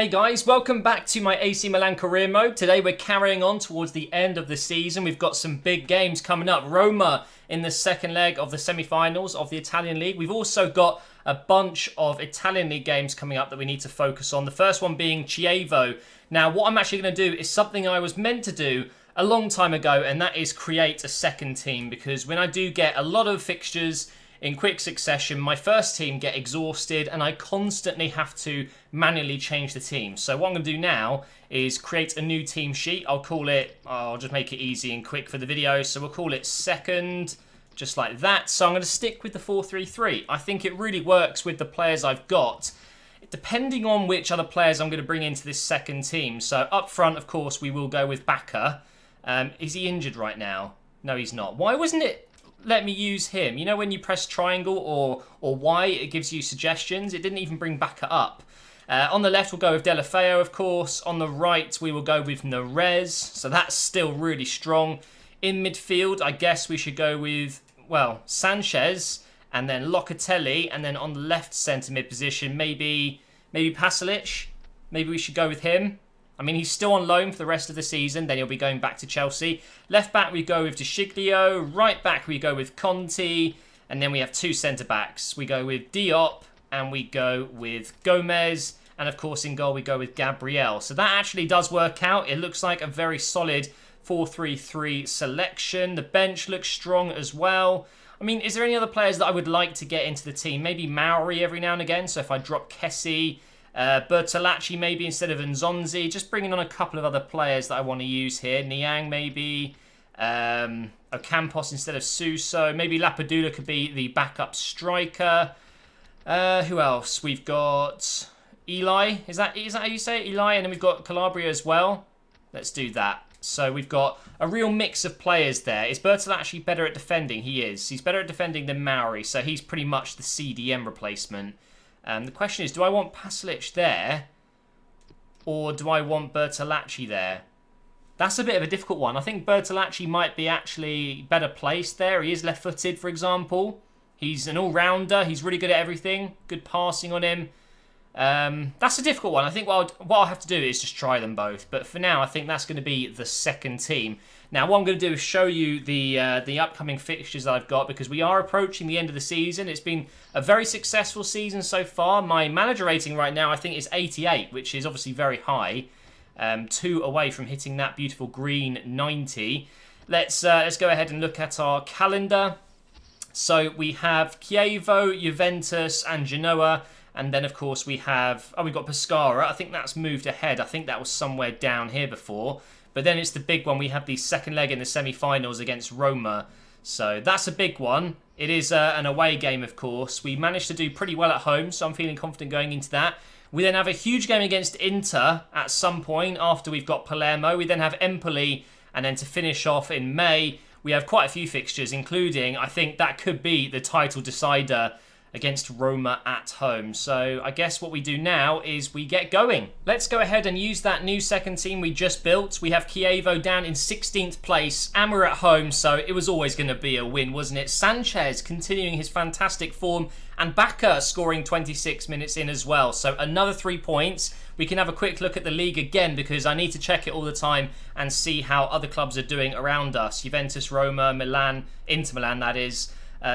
Hey guys, welcome back to my AC Milan career mode. Today we're carrying on towards the end of the season. We've got some big games coming up. Roma in the second leg of the semi-finals of the Italian League. We've also got a bunch of Italian League games coming up that we need to focus on. The first one being Chievo. Now what I'm actually going to do is something I was meant to do a long time ago, and that is create a second team, because when I do get a lot of fixtures in quick succession, my first team get exhausted and I constantly have to manually change the team. So what I'm going to do now is create a new team sheet. I'll just make it easy and quick for the video. So we'll call it second, just like that. So I'm going to stick with the 4-3-3. I think it really works with the players I've got, depending on which other players I'm going to bring into this second team. So up front, of course, we will go with Bacca. Is he injured right now? No, he's not. Why wasn't it let me use him? You know when you press triangle or Y, it gives you suggestions. It didn't even bring Bacca up. On the left, we'll go with Delafeo, of course. On the right, we will go with Nerez. So that's still really strong. In midfield, I guess we should go with, well, Sanchez and then Locatelli. And then on the left centre mid position, maybe Pasalic. Maybe we should go with him. I mean, he's still on loan for the rest of the season. Then he'll be going back to Chelsea. Left back, we go with De Sciglio. Right back, we go with Conti. And then we have two centre-backs. We go with Diop and we go with Gomez. And, of course, in goal, we go with Gabriel. So that actually does work out. It looks like a very solid 4-3-3 selection. The bench looks strong as well. I mean, is there any other players that I would like to get into the team? Maybe Mauri every now and again. So if I drop Kessie, Bertolacci maybe instead of Nzonzi, just bringing on a couple of other players that I want to use here. Niang maybe, Ocampos instead of Suso, maybe Lapadula could be the backup striker. Who else? We've got Eli, is that how you say it? Eli, and then we've got Calabria as well. Let's do that. So we've got a real mix of players there. Is Bertolacci better at defending? He is. He's better at defending than Mauri, so he's pretty much the CDM replacement. The question is, do I want Pasalic there or do I want Bertolacci there? That's a bit of a difficult one. I think Bertolacci might be actually better placed there. He is left-footed, for example. He's an all-rounder. He's really good at everything. Good passing on him. That's a difficult one. I think what I'll have to do is just try them both. But for now, I think that's going to be the second team. Now, what I'm going to do is show you the upcoming fixtures I've got, because we are approaching the end of the season. It's been a very successful season so far. My manager rating right now, I think, is 88, which is obviously very high. 2 away from hitting that beautiful green 90. Let's go ahead and look at our calendar. So we have Chievo, Juventus, and Genoa. And then, of course, we've got Pescara. I think that's moved ahead. I think that was somewhere down here before. But then it's the big one. We have the second leg in the semi-finals against Roma. So that's a big one. It is an away game, of course. We managed to do pretty well at home, so I'm feeling confident going into that. We then have a huge game against Inter at some point after we've got Palermo. We then have Empoli, and then to finish off in May, we have quite a few fixtures, including, I think that could be the title decider against Roma at home. So I guess what we do now is we get going. Let's go ahead and use that new second team we just built. We have Chievo down in 16th place and we're at home, so it was always going to be a win, wasn't it? Sanchez continuing his fantastic form and Bacca scoring 26 minutes in as well. So another 3 points. We can have a quick look at the league again because I need to check it all the time and see how other clubs are doing around us. Juventus, Roma, Milan, Inter Milan that is.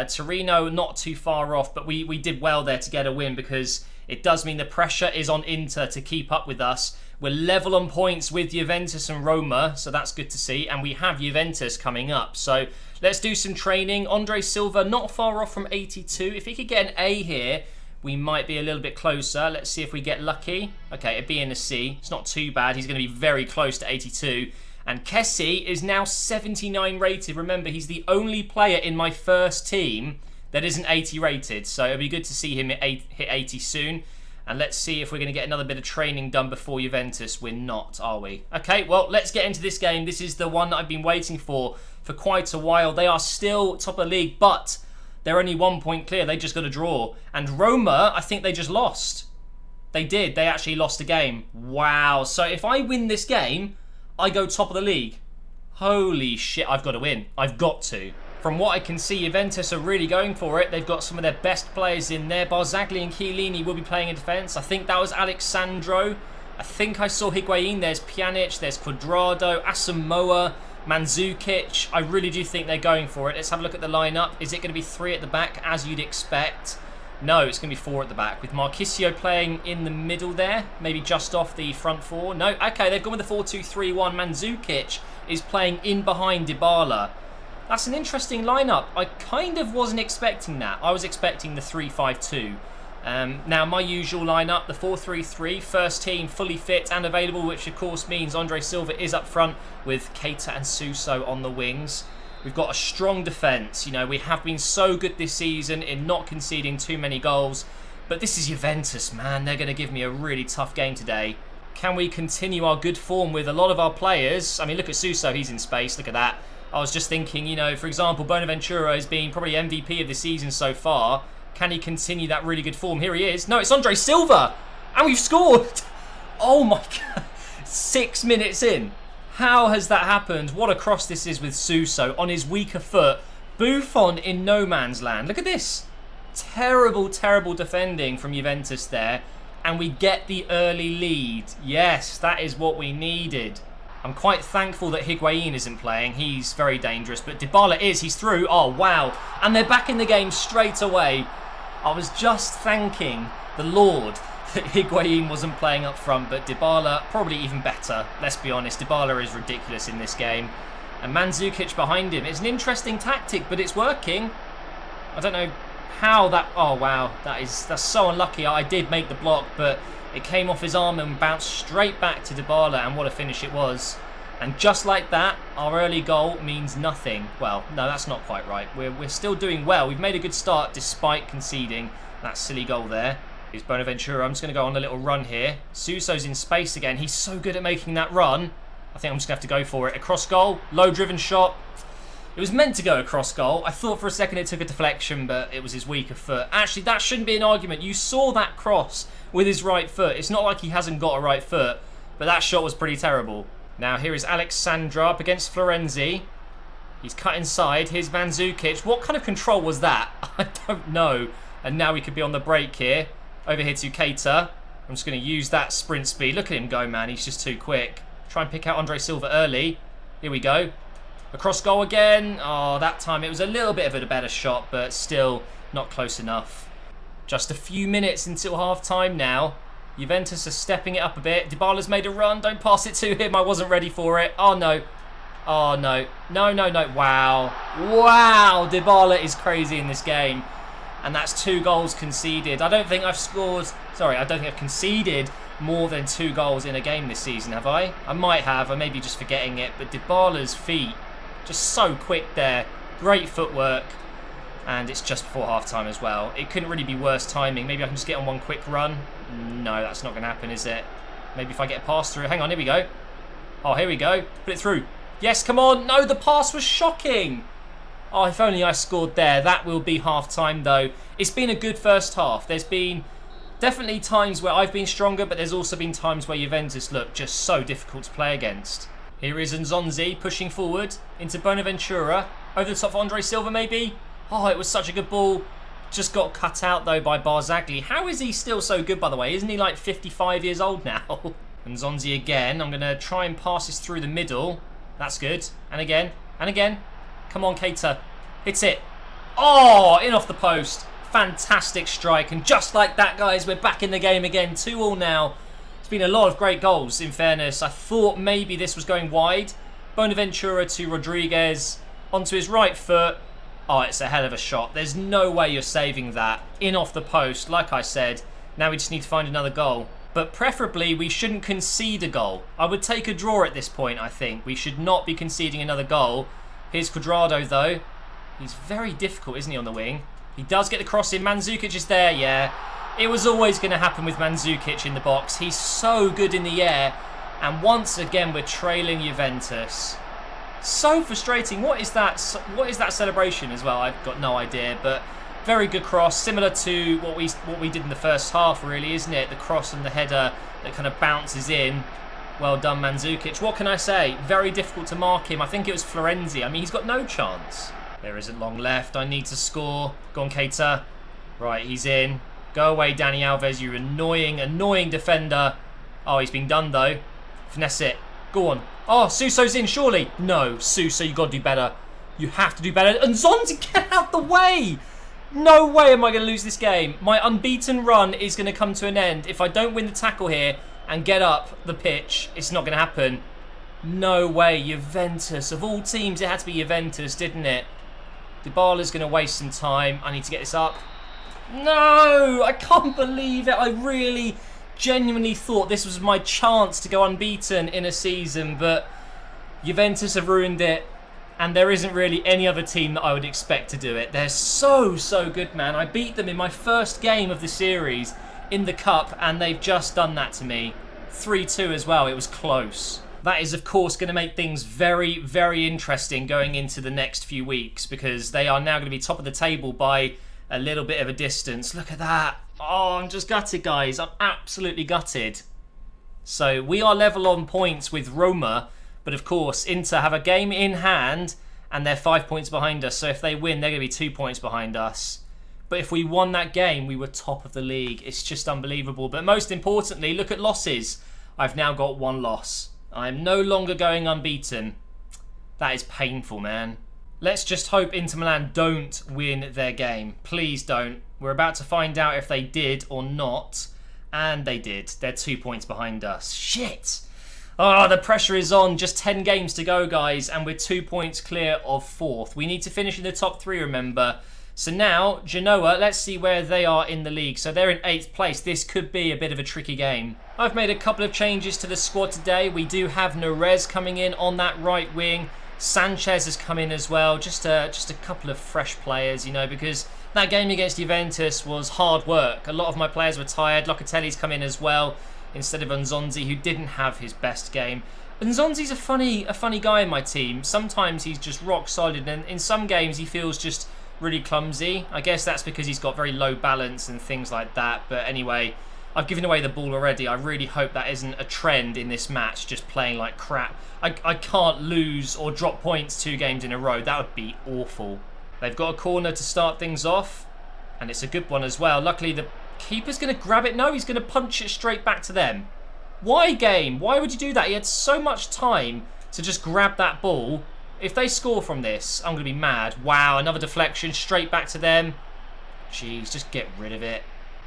Torino not too far off, but we did well there to get a win because it does mean the pressure is on Inter to keep up with us. We're level on points with Juventus and Roma, so that's good to see, and we have Juventus coming up. So let's do some training. Andre Silva not far off from 82. If he could get an A here, we might be a little bit closer. Let's see if we get lucky. Okay, it'd be in a C. It's not too bad. He's going to be very close to 82. And Kessie is now 79 rated. Remember, he's the only player in my first team that isn't 80 rated. So it'll be good to see him hit 80 soon. And let's see if we're going to get another bit of training done before Juventus. We're not, are we? Okay, well, let's get into this game. This is the one that I've been waiting for quite a while. They are still top of the league, but they're only 1 point clear. They just got a draw. And Roma, I think they just lost. They did. They actually lost a game. Wow. So if I win this game, I go top of the league. Holy shit, I've got to win. I've got to. From what I can see, Juventus are really going for it. They've got some of their best players in there. Barzagli and Chiellini will be playing in defence. I think that was Alexandro I think I saw Higuain. There's Pjanic, there's Cuadrado, Asamoah, Mandzukic. I really do think they're going for it. Let's have a look at the lineup. Is it going to be 3 at the back, as you'd expect? No, it's going to be 4 at the back, with Marquisio playing in the middle there, maybe just off the front 4. No, okay, they've gone with the 4-2-3-1. Mandzukic is playing in behind Dybala. That's an interesting lineup. I kind of wasn't expecting that. I was expecting the 3-5-2. Now, my usual lineup, the 4-3-3, first team fully fit and available, which of course means Andre Silva is up front with Keita and Suso on the wings. We've got a strong defence. You know, we have been so good this season in not conceding too many goals. But this is Juventus, man. They're going to give me a really tough game today. Can we continue our good form with a lot of our players? I mean, look at Suso. He's in space. Look at that. I was just thinking, you know, for example, Bonaventura has been probably MVP of the season so far. Can he continue that really good form? Here he is. No, it's Andre Silva. And we've scored. Oh, my God. 6 minutes in. How has that happened? What a cross this is with Suso on his weaker foot. Buffon in no man's land. Look at this. Terrible, terrible defending from Juventus there. And we get the early lead. Yes, that is what we needed. I'm quite thankful that Higuain isn't playing. He's very dangerous. But Dybala is. He's through. Oh, wow. And they're back in the game straight away. I was just thanking the Lord that Higuain wasn't playing up front, but Dybala probably even better. Let's be honest, Dybala is ridiculous in this game. And Mandzukic behind him. It's an interesting tactic, but it's working. I don't know how that... Oh, wow. That's so unlucky. I did make the block, but it came off his arm and bounced straight back to Dybala, and what a finish it was. And just like that, our early goal means nothing. Well, no, that's not quite right. We're still doing well. We've made a good start despite conceding that silly goal there. Here's Bonaventura. I'm just going to go on a little run here. Suso's in space again. He's so good at making that run. I think I'm just going to have to go for it. Across goal. Low-driven shot. It was meant to go across goal. I thought for a second it took a deflection, but it was his weaker foot. Actually, that shouldn't be an argument. You saw that cross with his right foot. It's not like he hasn't got a right foot, but that shot was pretty terrible. Now, here is Alexandra up against Florenzi. He's cut inside. Here's Mandzukic. What kind of control was that? I don't know. And now we could be on the break here. Over here to Keita. I'm just going to use that sprint speed. Look at him go, man. He's just too quick. Try and pick out Andre Silva early. Here we go. Across goal again. Oh, that time it was a little bit of a better shot, but still not close enough. Just a few minutes until half-time now. Juventus are stepping it up a bit. Dybala's made a run. Don't pass it to him. I wasn't ready for it. Oh, no. Oh, no. No, no, no. Wow. Wow. Dybala is crazy in this game. And that's 2 goals conceded. I don't think I've scored... Sorry, I don't think I've conceded more than 2 goals in a game this season, have I? I might have. I may be just forgetting it. But Dybala's feet, just so quick there. Great footwork. And it's just before half-time as well. It couldn't really be worse timing. Maybe I can just get on one quick run. No, that's not going to happen, is it? Maybe if I get a pass through. Hang on, here we go. Oh, here we go. Put it through. Yes, come on. No, the pass was shocking. Oh, if only I scored there. That will be half-time, though. It's been a good first half. There's been definitely times where I've been stronger, but there's also been times where Juventus look just so difficult to play against. Here is Nzonzi pushing forward into Bonaventura. Over the top of Andre Silva, maybe. Oh, it was such a good ball. Just got cut out, though, by Barzagli. How is he still so good, by the way? Isn't he like 55 years old now? And Nzonzi again. I'm going to try and pass this through the middle. That's good. And again. And again. Come on, Keita. Hit it. Oh, in off the post. Fantastic strike. And just like that, guys, we're back in the game again. 2-2 now. It's been a lot of great goals, in fairness. I thought maybe this was going wide. Bonaventura to Rodriguez. Onto his right foot. Oh, it's a hell of a shot. There's no way you're saving that. In off the post, like I said. Now we just need to find another goal. But preferably, we shouldn't concede a goal. I would take a draw at this point, I think. We should not be conceding another goal. Here's Cuadrado, though. He's very difficult, isn't he, on the wing? He does get the cross in. Mandzukic is there, yeah. It was always going to happen with Mandzukic in the box. He's so good in the air. And once again, we're trailing Juventus. So frustrating. What is that celebration as well? I've got no idea, but very good cross, similar to what we did in the first half, really, isn't it? The cross and the header that kind of bounces in. Well done, Mandzukic. What can I say? Very difficult to mark him. I think it was Florenzi. I mean, he's got no chance. There isn't long left. I need to score. Go on, Keita. Right, he's in. Go away, Dani Alves, you annoying, annoying defender. Oh, he's been done though. Finesse it. Go on. Oh, Suso's in, surely. No, Suso, you got to do better. You have to do better. And Zonzi, get out the way. No way am I going to lose this game. My unbeaten run is going to come to an end. If I don't win the tackle here and get up the pitch, it's not going to happen. No way. Juventus. Of all teams, it had to be Juventus, didn't it? Dybala's going to waste some time. I need to get this up. No! I can't believe it. I really genuinely thought this was my chance to go unbeaten in a season, but Juventus have ruined it. And there isn't really any other team that I would expect to do it. They're so good, man. I beat them in my first game of the series in the Cup, and they've just done that to me. 3-2 as well. It was close. That is, of course, going to make things very, very interesting going into the next few weeks, because they are now going to be top of the table by a little bit of a distance. Look at that. Oh, I'm just gutted, guys. I'm absolutely gutted. So we are level on points with Roma. But of course, Inter have a game in hand and they're 5 points behind us. So if they win, they're going to be 2 points behind us. But if we won that game, we were top of the league. It's just unbelievable. But most importantly, look at losses. I've now got 1 loss. I'm no longer going unbeaten. That is painful, man. Let's just hope Inter Milan don't win their game. Please don't. We're about to find out if they did or not. And they did. They're 2 points behind us. Shit! Oh, the pressure is on. Just 10 games to go, guys, and we're 2 points clear of 4th. We need to finish in the top 3, remember. So now, Genoa, let's see where they are in the league. So they're in 8th place. This could be a bit of a tricky game. I've made a couple of changes to the squad today. We do have Nerez coming in on that right wing. Sanchez has come in as well. Just a couple of fresh players, you know, because that game against Juventus was hard work. A lot of my players were tired. Locatelli's come in as well, instead of Nzonzi, who didn't have his best game. Nzonzi's a funny guy in my team. Sometimes he's just rock solid, and in some games he feels just really clumsy. I guess that's because he's got very low balance and things like that. But anyway, I've given away the ball already. I really hope that isn't a trend in this match, just playing like crap. I can't lose or drop points 2 games in a row. That would be awful. They've got a corner to start things off, and it's a good one as well. Luckily, the keeper's going to grab it. No, he's going to punch it straight back to them. Why, game? Why would you do that? He had so much time to just grab that ball. If they score from this, I'm going to be mad. Wow, another deflection straight back to them. Jeez, just get rid of it.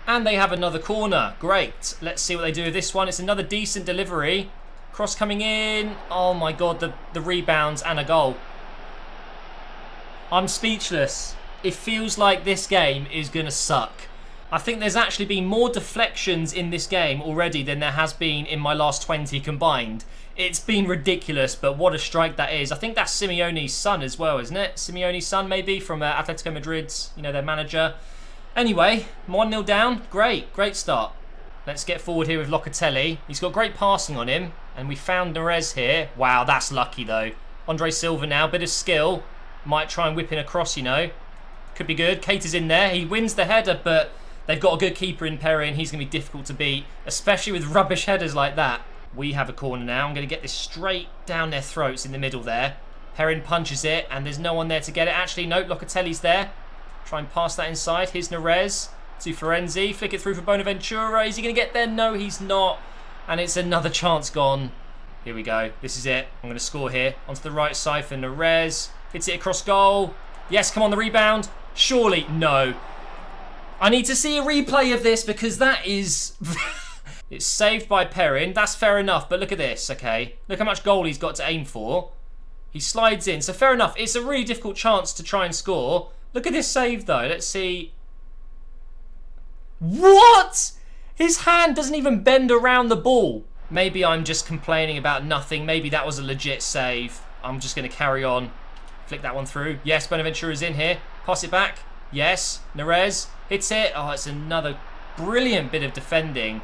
And they have another corner. Great. Let's see what they do with this one. It's another decent delivery. Cross coming in. Oh my God, the rebounds and a goal. I'm speechless. It feels like this game is going to suck. I think there's actually been more deflections in this game already than there has been in my last 20 combined. It's been ridiculous, but what a strike that is. I think that's Simeone's son as well, isn't it? Simeone's son, maybe, from Atletico Madrid's, you know, their manager. Anyway, 1-0 down. Great start. Let's get forward here with Locatelli. He's got great passing on him, and we found Nerez here. Wow, that's lucky, though. Andre Silva now, bit of skill. Might try and whip in across, you know. Could be good. Keita's in there. He wins the header, but they've got a good keeper in Perry, and he's going to be difficult to beat, especially with rubbish headers like that. We have a corner now. I'm going to get this straight down their throats in the middle there. Perrin punches it, and there's no one there to get it. Actually, no, Locatelli's there. Try and pass that inside. Here's Nerez to Florenzi. Flick it through for Bonaventura. Is he going to get there? No, he's not. And it's another chance gone. Here we go. This is it. I'm going to score here. Onto the right side for Nerez. Hits it across goal. Yes, come on, the rebound. Surely, no. I need to see a replay of this because that is... It's saved by Perrin. That's fair enough, but look at this, okay? Look how much goal he's got to aim for. He slides in, so fair enough. It's a really difficult chance to try and score. Look at this save, though. Let's see. What? His hand doesn't even bend around the ball. Maybe I'm just complaining about nothing. Maybe that was a legit save. I'm just going to carry on. Flick that one through. Yes, Bonaventura's in here. Pass it back. Yes, Nerez hits it. Oh, it's another brilliant bit of defending.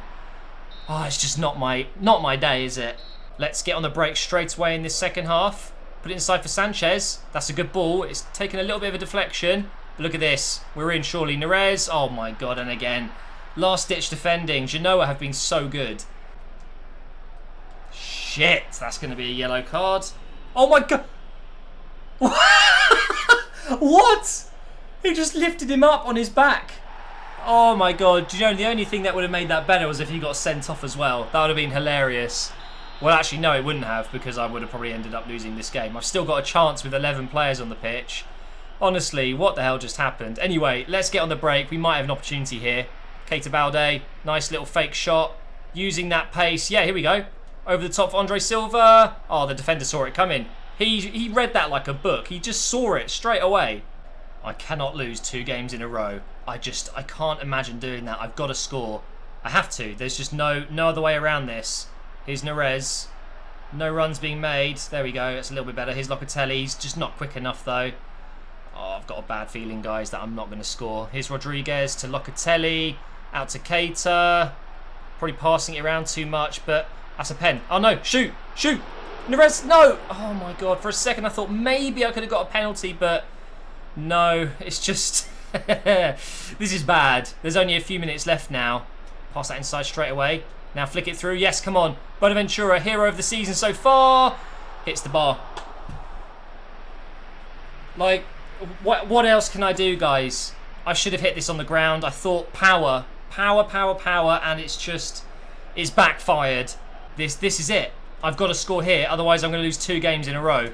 Oh, it's just not my day, is it? Let's get on the break straight away in this second half. Put it inside for Sanchez. That's a good ball. It's taken a little bit of a deflection. But look at this. We're in, surely. Nerez. Oh, my God. And again, last-ditch defending. Genoa have been so good. Shit. That's going to be a yellow card. Oh, my God. What? He just lifted him up on his back. Oh my god, do you know, the only thing that would have made that better was if he got sent off as well. That would have been hilarious. Well, actually, no, it wouldn't have, because I would have probably ended up losing this game. I've still got a chance with 11 players on the pitch. Honestly, what the hell just happened? Anyway, let's get on the break. We might have an opportunity here. Keita Balde, nice little fake shot. Using that pace. Yeah, here we go. Over the top for Andre Silva. Oh, the defender saw it coming. He read that like a book. He just saw it straight away. I cannot lose 2 games in a row. I can't imagine doing that. I've got to score. I have to. There's just no other way around this. Here's Neres. No runs being made. There we go. That's a little bit better. Here's Locatelli. He's just not quick enough, though. Oh, I've got a bad feeling, guys, that I'm not going to score. Here's Rodriguez to Locatelli. Out to Keita. Probably passing it around too much, but that's a pen. Oh, no. Shoot. Shoot. Neres. No. Oh, my God. For a second, I thought maybe I could have got a penalty, but no. It's just... This is bad. There's only a few minutes left now. Pass that inside straight away. Now flick it through. Yes, come on. Bonaventura, hero of the season so far. Hits the bar. Like, what else can I do, guys? I should have hit this on the ground. I thought power, and it's backfired. This is it. I've got to score here, otherwise I'm going to lose 2 games in a row.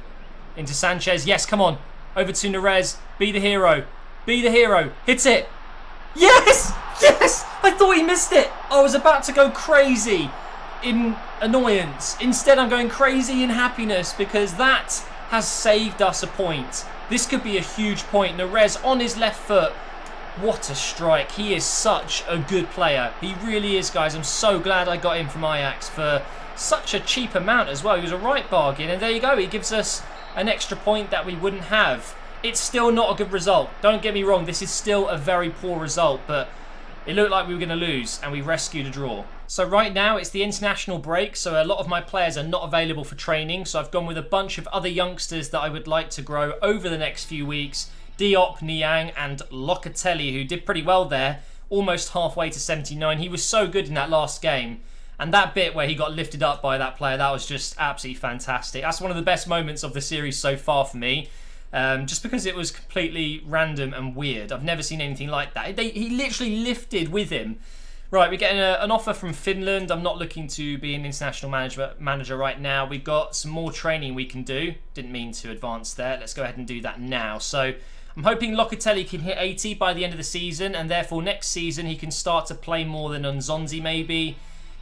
Into Sanchez. Yes, come on. Over to Neres. Be the hero. Be the hero. Hits it. Yes! Yes! I thought he missed it. I was about to go crazy in annoyance. Instead, I'm going crazy in happiness because that has saved us a point. This could be a huge point. Neres on his left foot. What a strike. He is such a good player. He really is, guys. I'm so glad I got him from Ajax for such a cheap amount as well. He was a right bargain. And there you go. He gives us an extra point that we wouldn't have. It's still not a good result. Don't get me wrong, this is still a very poor result, but it looked like we were going to lose, and we rescued a draw. So right now, it's the international break, so a lot of my players are not available for training, so I've gone with a bunch of other youngsters that I would like to grow over the next few weeks. Diop, Niang, and Locatelli, who did pretty well there, almost halfway to 79. He was so good in that last game. And that bit where he got lifted up by that player, that was just absolutely fantastic. That's one of the best moments of the series so far for me. Just because it was completely random and weird. I've never seen anything like that. He literally lifted with him. Right, we're getting an offer from Finland. I'm not looking to be an international manager right now. We've got some more training we can do. Didn't mean to advance there. Let's go ahead and do that now. So I'm hoping Locatelli can hit 80 by the end of the season, and therefore next season he can start to play more than Nzonzi maybe.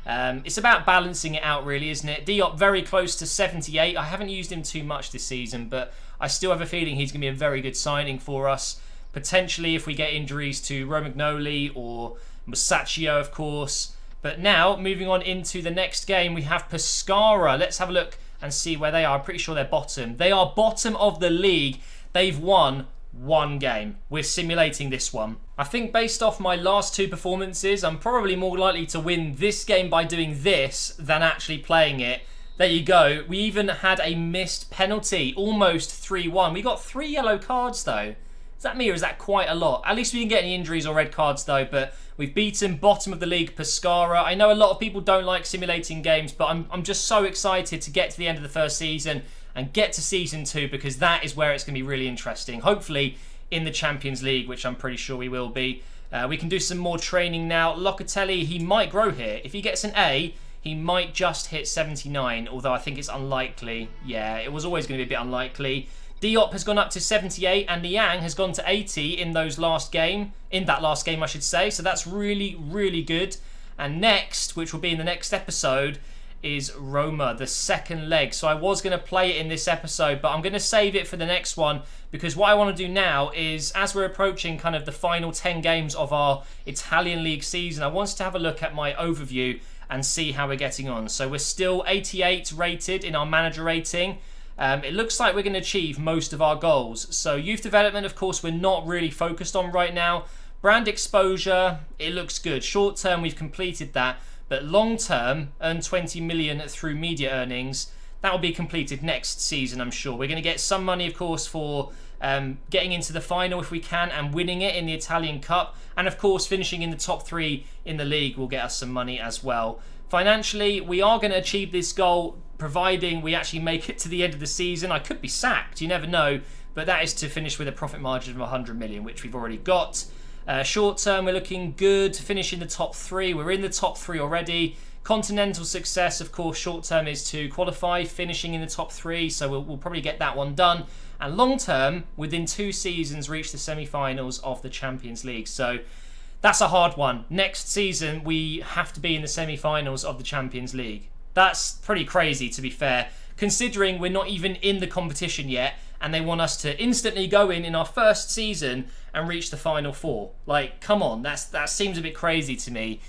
It's about balancing it out, really, isn't it? Diop very close to 78. I haven't used him too much this season, but I still have a feeling he's going to be a very good signing for us. Potentially, if we get injuries to Romagnoli or Musacchio, of course. But now, moving on into the next game, we have Pescara. Let's have a look and see where they are. I'm pretty sure they're bottom. They are bottom of the league. They've won 1 game. We're simulating this one. I think based off my last 2 performances, I'm probably more likely to win this game by doing this than actually playing it. There you go. We even had a missed penalty, almost 3-1. We got 3 yellow cards though. Is that me or is that quite a lot? At least we didn't get any injuries or red cards though, but we've beaten bottom of the league Pescara. I know a lot of people don't like simulating games, but I'm just so excited to get to the end of the first season and get to season 2 because that is where it's going to be really interesting. Hopefully in the Champions League, which I'm pretty sure we will be. We can do some more training now. Locatelli, he might grow here. If he gets an A, he might just hit 79, although I think it's unlikely. Yeah, it was always going to be a bit unlikely. Diop has gone up to 78 and Niang has gone to 80 in that last game, I should say. So that's really, really good. And next, which will be in the next episode, is Roma, the second leg. So I was going to play it in this episode, but I'm going to save it for the next one because what I want to do now is, as we're approaching kind of the final 10 games of our Italian League season, I wanted to have a look at my overview and see how we're getting on. So we're still 88 rated in our manager rating. It looks like we're going to achieve most of our goals. So youth development, of course, we're not really focused on right now. Brand exposure, it looks good. Short term, we've completed that. But long term, earn 20 million through media earnings. That will be completed next season, I'm sure. We're going to get some money, of course, for getting into the final if we can and winning it in the Italian Cup. And, of course, finishing in the top 3 in the league will get us some money as well. Financially, we are going to achieve this goal providing we actually make it to the end of the season. I could be sacked, you never know. But that is to finish with a profit margin of 100 million, which we've already got. Short term, we're looking good, finish in the top 3. We're in the top 3 already. Continental success, of course, short term is to qualify, finishing in the top 3, so we'll probably get that one done. And long term, within 2 seasons, reach the semi-finals of the Champions League. So that's a hard one. Next season, we have to be in the semi-finals of the Champions League. That's pretty crazy, to be fair, considering we're not even in the competition yet, and they want us to instantly go in our first season and reach the Final 4. Like, come on, that seems a bit crazy to me.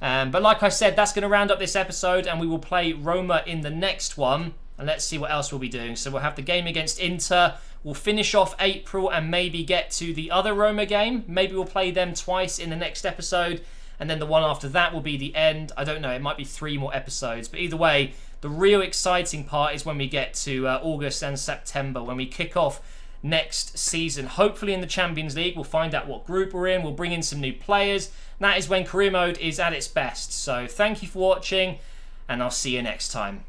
But like I said, that's going to round up this episode, and we will play Roma in the next one. And let's see what else we'll be doing. So we'll have the game against Inter. We'll finish off April and maybe get to the other Roma game. Maybe we'll play them twice in the next episode. And then the one after that will be the end. I don't know, it might be 3 more episodes. But either way, the real exciting part is when we get to August and September, when we kick off next season. Hopefully in the Champions League, we'll find out what group we're in. We'll bring in some new players. That is when career mode is at its best. So thank you for watching, and I'll see you next time.